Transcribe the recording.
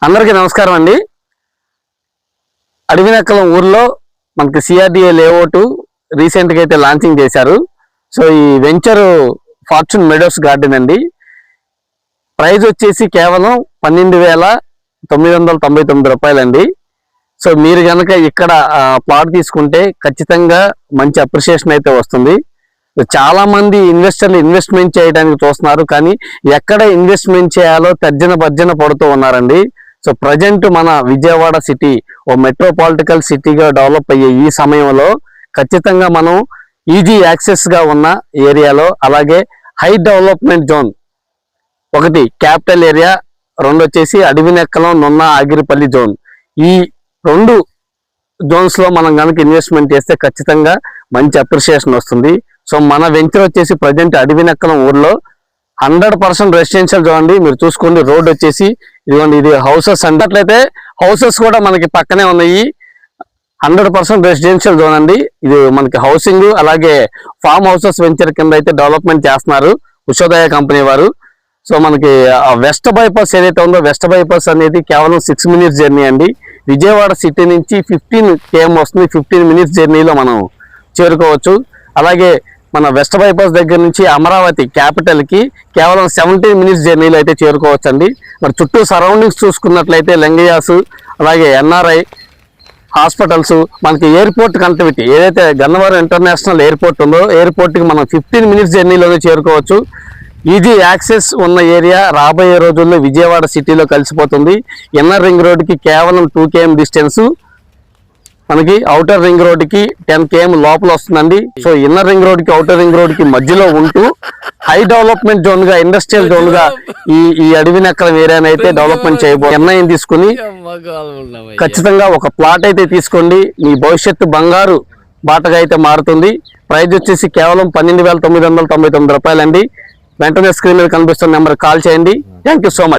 అందరికీ నమస్కారం అండి. అడవినక్కలం ఊర్లో మనకి సిఆర్డిఏ లేఅవుట్ రీసెంట్గా అయితే లాంచింగ్ చేశారు. సో ఈ వెంచర్ ఫార్చ్యూన్ మెడోస్ గార్డెన్ అండి. ప్రైస్ వచ్చేసి కేవలం 12,999 రూపాయలండి. సో మీరు కనుక ఇక్కడ ప్లాట్ తీసుకుంటే ఖచ్చితంగా మంచి అప్రిషియేషన్ అయితే వస్తుంది. చాలా మంది ఇన్వెస్టర్లు ఇన్వెస్ట్మెంట్ చేయడానికి చూస్తున్నారు, కానీ ఎక్కడ ఇన్వెస్ట్మెంట్ చేయాలో తర్జన పడుతూ ఉన్నారండి. సో ప్రజెంట్ మన విజయవాడ సిటీ ఓ మెట్రోపాలిటికల్ సిటీగా డెవలప్ అయ్యే ఈ సమయంలో ఖచ్చితంగా మనం ఈజీ యాక్సెస్ గా ఉన్న ఏరియాలో, అలాగే హై డెవలప్మెంట్ జోన్, ఒకటి క్యాపిటల్ ఏరియా, రెండు వచ్చేసి అడవినక్కలం నున్న ఆగిరిపల్లి జోన్, ఈ రెండు జోన్స్ లో మనం కనుక ఇన్వెస్ట్మెంట్ చేస్తే ఖచ్చితంగా మంచి అప్రిషియేషన్ వస్తుంది. సో మన వెంచర్ వచ్చేసి ప్రజెంట్ అడవినక్కలం ఊర్లో 100% రెసిడెన్షియల్ జోన్ అండి. మీరు చూసుకోండి, రోడ్ వచ్చేసి ఇదిగోండి, ఇది హౌసెస్ అన్నట్లయితే హౌసెస్ కూడా మనకి పక్కనే ఉన్నాయి. 100% రెసిడెన్షియల్ జోన్ అండి. ఇది మనకి హౌసింగ్ అలాగే ఫామ్ హౌసెస్ వెంచర్ కింద అయితే డెవలప్మెంట్ చేస్తున్నారు ఉషోదయ కంపెనీ వారు. సో మనకి వెస్ట్ బైపాస్ ఏదైతే ఉందో, వెస్ట్ బైపాస్ అనేది కేవలం 6 minutes జర్నీ అండి. విజయవాడ సిటీ నుంచి 15 km వస్తుంది. 15 minutes జర్నీలో మనం చేరుకోవచ్చు. అలాగే మన వెస్ట్ బైపాస్ దగ్గర నుంచి అమరావతి క్యాపిటల్ కి కేవలం 17 minutes జర్నీలో అయితే చేరుకోవచ్చు అండి. మరి చుట్టూ సరౌండింగ్స్ చూసుకున్నట్లయితే లింగయాస్, అలాగే ఎన్ఆర్ఐ హాస్పిటల్స్, మనకి ఎయిర్పోర్ట్ కనెక్టివిటీ ఏదైతే గన్నవరం ఇంటర్నేషనల్ ఎయిర్పోర్ట్ ఉందో, ఎయిర్పోర్ట్ కి మనం 15 minutes జర్నీలోనే చేరుకోవచ్చు. ఈజీ యాక్సెస్ ఉన్న ఏరియా రాబోయే రోజుల్లో విజయవాడ సిటీలో కలిసిపోతుంది. ఇన్నర్ రింగ్ రోడ్డుకి కేవలం 2 km డిస్టెన్స్, మనకి అవుటర్ రింగ్ రోడ్డుకి 10 km లోపల వస్తుందండి. సో ఇన్నర్ రింగ్ రోడ్డుకి అవుటర్ రింగ్ రోడ్డుకి మధ్యలో ఉంటూ హై డెవలప్మెంట్ జోన్ గా, ఇండస్ట్రియల్ జోన్ గా ఈ అడవినక్కలం ఏరియాని అయితే డెవలప్మెంట్ చేయబోతున్నారు. నిర్ణయం తీసుకుని ఖచ్చితంగా ఒక ప్లాట్ అయితే తీసుకోండి. మీ భవిష్యత్తు బంగారు బాటగా అయితే మారుతుంది. ప్రైస్ వచ్చేసి కేవలం 12,999 రూపాయలండి. వెంటనే స్క్రీన్ మీద కనిపిస్తున్న నెంబర్ కాల్ చేయండి. Thank you so much.